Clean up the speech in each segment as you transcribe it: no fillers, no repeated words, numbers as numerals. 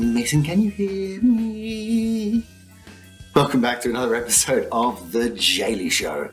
Mason, can you hear me? Welcome back to another episode of The Daily Show.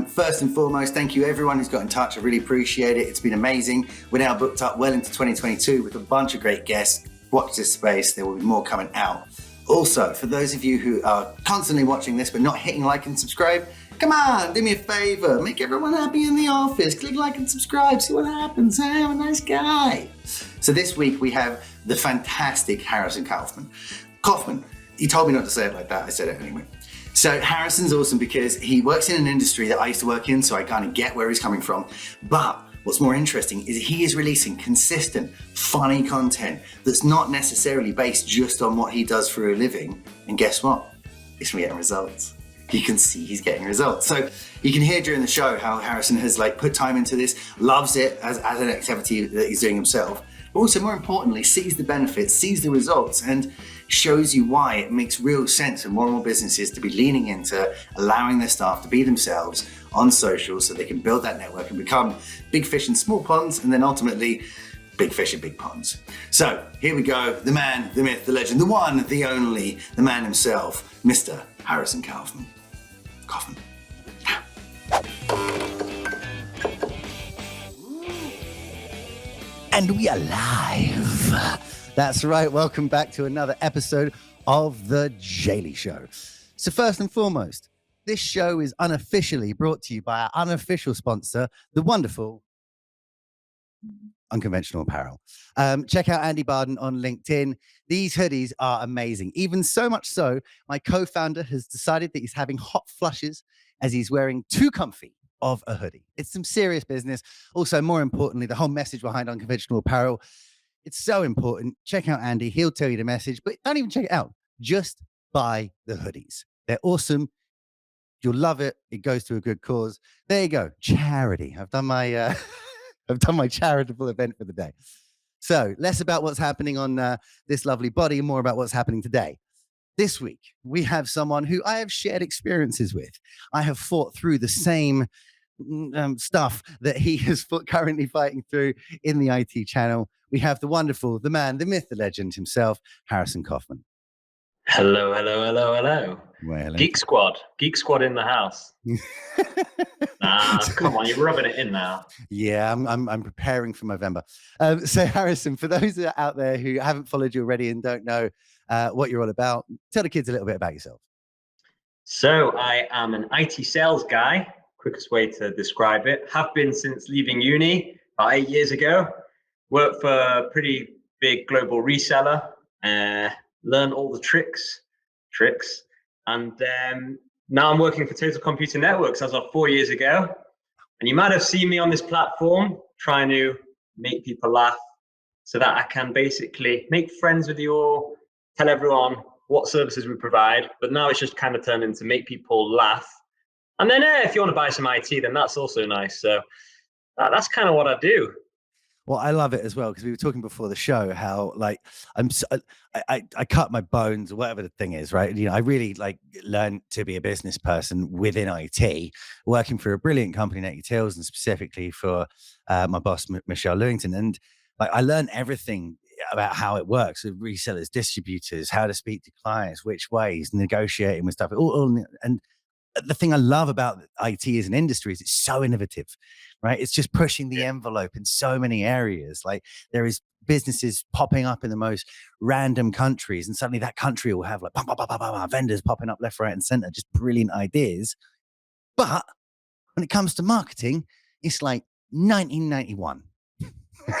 First and foremost, thank you everyone who's got in touch. I really appreciate it. It's been amazing. We're now booked up well into 2022 with a bunch of great guests. Watch this space. There will be more coming out. Also, for those of you who are constantly watching this but not hitting like and subscribe, come on, do me a favor. Make everyone happy in the office. Click like and subscribe. See what happens. Hey, I'm a nice guy. So this week we have the fantastic Harrison Kauffman. He told me not to say it like that. I said it anyway. So Harrison's awesome because he works in an industry that I used to work in, so I kind of get where he's coming from. But what's more interesting is he is releasing consistent, funny content that's not necessarily based just on what he does for a living. And guess what? He's getting results. You can see he's getting results. So you can hear during the show how Harrison has put time into this, loves it as an activity that he's doing himself. But also more importantly, sees the benefits, sees the results, and shows you why it makes real sense for more and more businesses to be leaning into allowing their staff to be themselves on social so they can build that network and become big fish in small ponds and then ultimately big fish in big ponds. So here we go. The man, the myth, the legend, the one, the only, the man himself, Mr. Harrison Kauffman. And we are live. That's right. Welcome back to another episode of The Daily Show. So first and foremost, this show is unofficially brought to you by our unofficial sponsor, the wonderful Unconventional Apparel. Check out Andy Barden on LinkedIn. These hoodies are amazing. Even so much so, my co-founder has decided that he's having hot flushes as he's wearing too comfy of a hoodie. It's some serious business. Also, more importantly, the whole message behind Unconventional Apparel. It's so important. Check out Andy. He'll tell you the message, but don't even check it out. Just buy the hoodies. They're awesome. You'll love it. It goes to a good cause. There you go. Charity. I've done my charitable event for the day. So less about what's happening on this lovely body, more about what's happening today. This week, we have someone who I have shared experiences with. I have fought through the same stuff that he is currently fighting through in the IT channel. We have the wonderful, the man, the myth, the legend himself, Harrison Kauffman. Hello. Well, Geek Squad in the house. Come on, you're rubbing it in now. Yeah, I'm preparing for November. So Harrison, for those that are out there who haven't followed you already and don't know what you're all about, tell the kids a little bit about yourself. So I am an IT sales guy, quickest way to describe it. Have been since leaving uni about 8 years ago. Worked for a pretty big global reseller, learned all the tricks. And now I'm working for Total Computer Networks as of 4 years ago. And you might have seen me on this platform trying to make people laugh so that I can basically make friends with you all, tell everyone what services we provide. But now it's just kind of turned into make people laugh. And then if you want to buy some IT, then that's also nice. So that's kind of what I do. Well, I love it as well, because we were talking before the show how I cut my bones or whatever the thing is, right? You know, I really learned to be a business person within IT, working for a brilliant company, Naked Hills, and specifically for my boss, Michelle Lewington. And I learned everything about how it works with resellers, distributors, how to speak to clients, which ways, negotiating with stuff. And the thing I love about IT as an industry is it's so innovative, right? It's just pushing the envelope in so many areas. Like there is businesses popping up in the most random countries, and suddenly that country will have vendors popping up left, right, and center, just brilliant ideas. But when it comes to marketing, it's like 1991.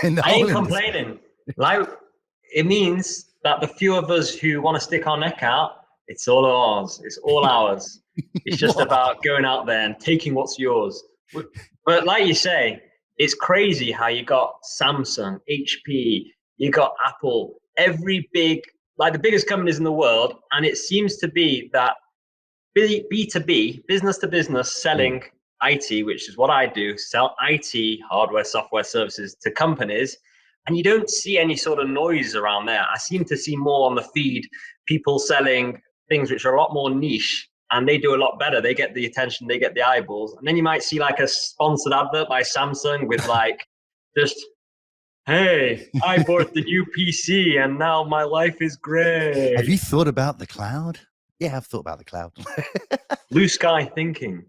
I ain't complaining. It means that the few of us who want to stick our neck out, it's all ours. It's all ours. It's just about going out there and taking what's yours. But like you say, it's crazy how you got Samsung, HP, you got Apple, every big, the biggest companies in the world. And it seems to be that B2B, business to business, selling IT, which is what I do, sell IT, hardware, software services to companies. And you don't see any sort of noise around there. I seem to see more on the feed, people selling things which are a lot more niche, and they do a lot better. They get the attention, they get the eyeballs. And then you might see a sponsored advert by Samsung with just Hey, I bought the new PC and now my life is great. Have you thought about the cloud? Yeah, I've thought about the cloud. Blue sky thinking.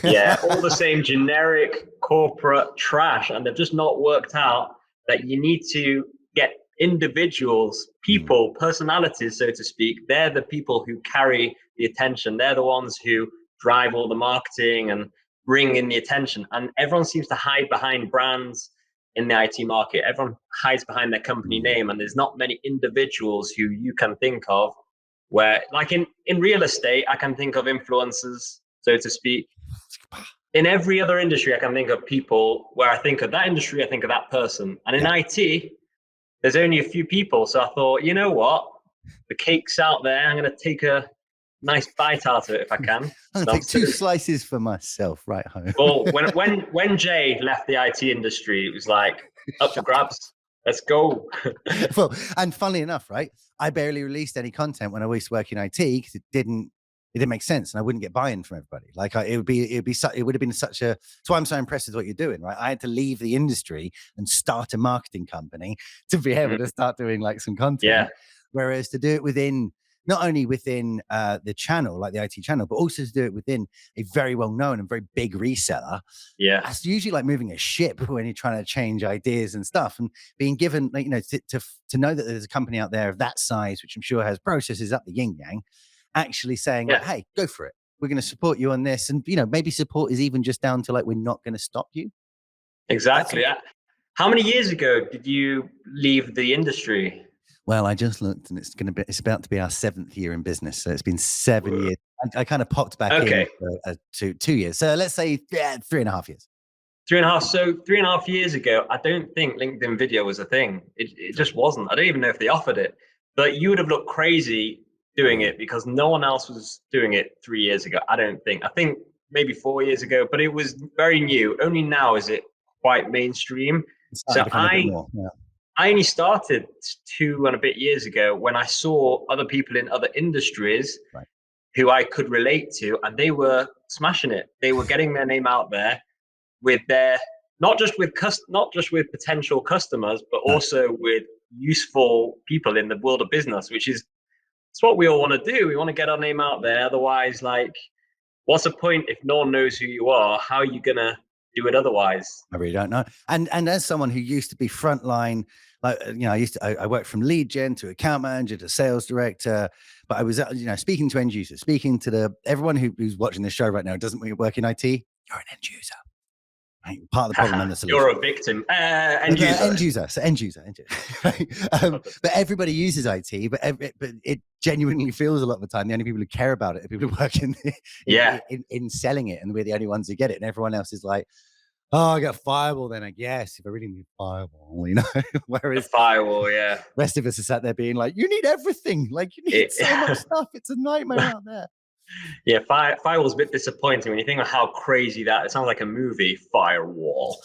Yeah, all the same generic corporate trash. And they've just not worked out that you need to get individuals, people, personalities, so to speak. They're the people who carry the attention. They're the ones who drive all the marketing and bring in the attention. And everyone seems to hide behind brands in the IT market. Everyone hides behind their company name, and there's not many individuals who you can think of where, like in real estate, I can think of influencers, so to speak. In every other industry, I can think of people where I think of that industry, I think of that person. And in IT, there's only a few people. So I thought, you know what? The cake's out there. I'm going to take a nice bite out of it if I can. I'm going to take 2 slices for myself right home. Well, when Jay left the IT industry, it was like up for grabs. Let's go. Well, and funnily enough, right? I barely released any content when I used to work in IT because it didn't make sense, and I wouldn't get buy-in from everybody. Like it would have been such a. That's why I'm so impressed with what you're doing, right? I had to leave the industry and start a marketing company to be able to start doing like some content. Yeah. Whereas to do it within, not only within the channel, like the IT channel, but also to do it within a very well-known and very big reseller. Yeah, it's usually like moving a ship when you're trying to change ideas and stuff, and being given, like, to know that there's a company out there of that size, which I'm sure has processes up the yin yang, actually saying, like, hey, go for it. We're going to support you on this, and maybe support is even just down to like, we're not going to stop you. Exactly. How many years ago did you leave the industry? Well, I just looked, and it's about to be our 7th year in business. So it's been 7 years. I kind of popped back in for 2 years. So let's say 3.5 years. 3.5. So 3.5 years ago, I don't think LinkedIn video was a thing. It just wasn't. I don't even know if they offered it. But you would have looked crazy doing it because no one else was doing it 3 years ago. I don't think. I think maybe 4 years ago, but it was very new. Only now is it quite mainstream. So I only started 2 and a bit years ago when I saw other people in other industries who I could relate to, and they were smashing it. They were getting their name out there with their not just with potential customers, but also with useful people in the world of business, which is it's what we all want to do. We want to get our name out there. Otherwise, like, what's the point if no one knows who you are? How are you gonna do it otherwise? I really don't know. And as someone who used to be frontline, like, I worked from lead gen to account manager to sales director, but I was, speaking to end users, speaking to everyone who's watching this show right now doesn't work in IT. You're an end user. Right? Part of the problem and the solution. You're a victim. End user. So end user. But everybody uses IT, but it genuinely feels a lot of the time the only people who care about it are people who work in selling it, and we're the only ones who get it, and everyone else is like, oh, I got firewall then, I guess, if I really need firewall, whereas the firewall, the rest of us are sat there being like, you need everything, like you need so much stuff, it's a nightmare out there. Yeah, firewall's a bit disappointing when you think of how crazy that it sounds like a movie. Firewall,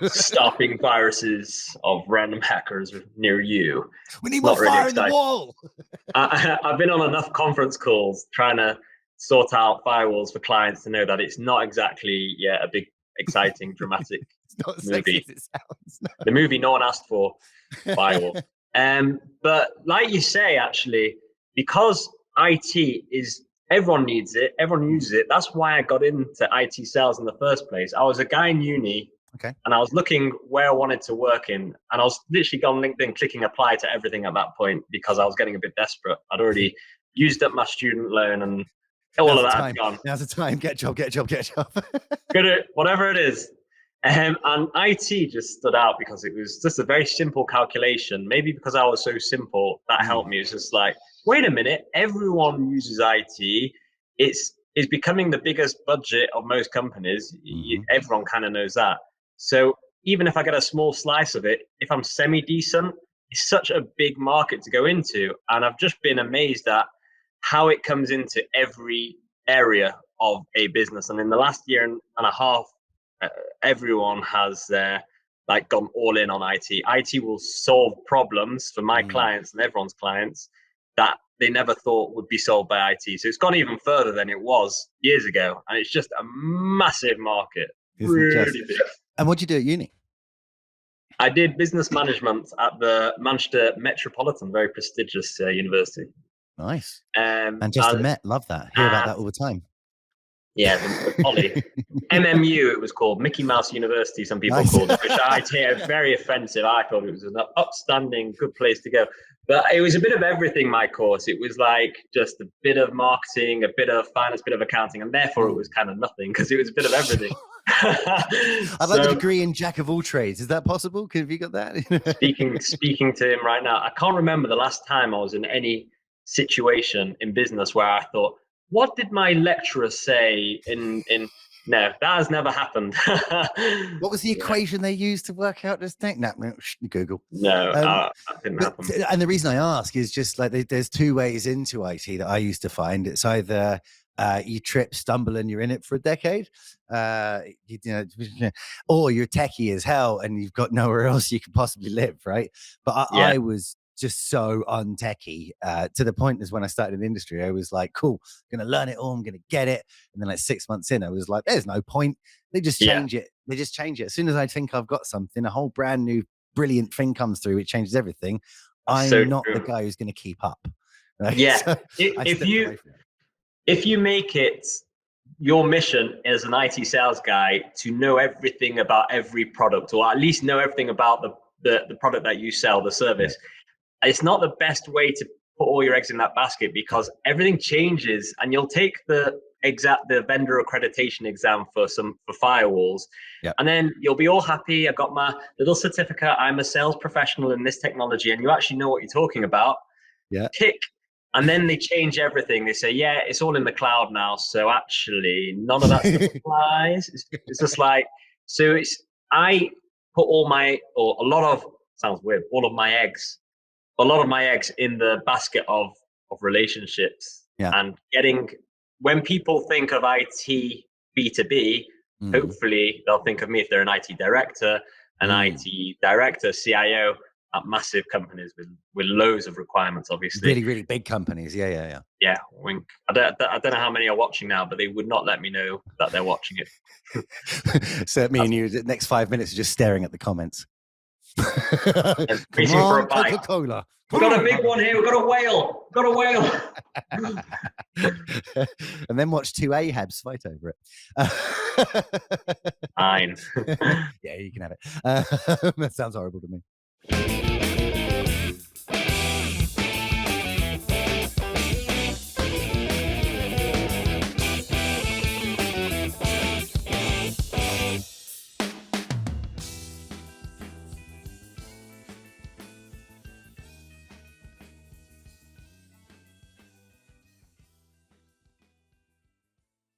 stopping viruses of random hackers near you. We need more fire in the wall. I've been on enough conference calls trying to sort out firewalls for clients to know that it's not exactly a big, exciting, dramatic movie. It sounds. No. The movie no one asked for, firewall. But like you say, actually, because IT is. Everyone needs it. Everyone uses it. That's why I got into IT sales in the first place. I was a guy in uni, and I was looking where I wanted to work in, and I was literally on LinkedIn clicking apply to everything at that point because I was getting a bit desperate. I'd already used up my student loan and all of that had gone. Now's the time. Get a job. Whatever it is. And IT just stood out because it was just a very simple calculation. Maybe because I was so simple, that helped me. It's just like, wait a minute, everyone uses IT. It's becoming the biggest budget of most companies. Everyone kind of knows that. So even if I get a small slice of it, if I'm semi-decent, it's such a big market to go into. And I've just been amazed at how it comes into every area of a business. And in the last year and a half, everyone has gone all in on IT. IT will solve problems for my clients and everyone's clients that they never thought would be solved by IT. So it's gone even further than it was years ago, and it's just a massive market, really big. And what'd you do at uni? I did business management at the Manchester Metropolitan, very prestigious university. Nice. Manchester Met, love that. Hear about that all the time. Yeah, the Poly. MMU, it was called, Mickey Mouse University, some people called it, which I take very offensive. I thought it was an upstanding, good place to go. But it was a bit of everything, my course. It was like just a bit of marketing, a bit of finance, a bit of accounting, and therefore it was kind of nothing because it was a bit of everything. I'd like a degree in jack of all trades. Is that possible? Have you got that? speaking to him right now, I can't remember the last time I was in any situation in business where I thought, what did my lecturer say in no, that has never happened. What was the equation they used to work out this thing? No, Google. No, that didn't happen. And the reason I ask is just like there's two ways into IT that I used to find. It's either you trip, stumble, and you're in it for a decade, or you're techie as hell and you've got nowhere else you can possibly live, right? But I was just so untechy to the point is when I started in the industry, I was like, cool, I'm gonna learn it all, I'm gonna get it. And then like 6 months in, I was like, there's no point. They just change it. They just change it. As soon as I think I've got something, a whole brand new brilliant thing comes through, it changes everything. I'm not the guy who's gonna keep up. Right? Yeah. So if you make it your mission as an IT sales guy to know everything about every product, or at least know everything about the product that you sell, the service, it's not the best way to put all your eggs in that basket because everything changes, and you'll take the vendor accreditation exam for firewalls, and then you'll be all happy. I got my little certificate. I'm a sales professional in this technology, and you actually know what you're talking about. Tick. And then they change everything. They say, yeah, it's all in the cloud now. So actually, none of that stuff applies. It's just like, I put all of my eggs in the basket of relationships. And when people think of IT B2B, hopefully they'll think of me if they're an IT director, IT director, CIO, at massive companies with loads of requirements, obviously. Really, really big companies. Yeah. Wink. I don't know how many are watching now, but they would not let me know that they're watching it. So me and you, the next 5 minutes are just staring at the comments. Come on, Coca-Cola. We've got a big one here. We've got a whale. And then watch two Ahabs fight over it. Fine. Yeah, you can have it. That sounds horrible to me.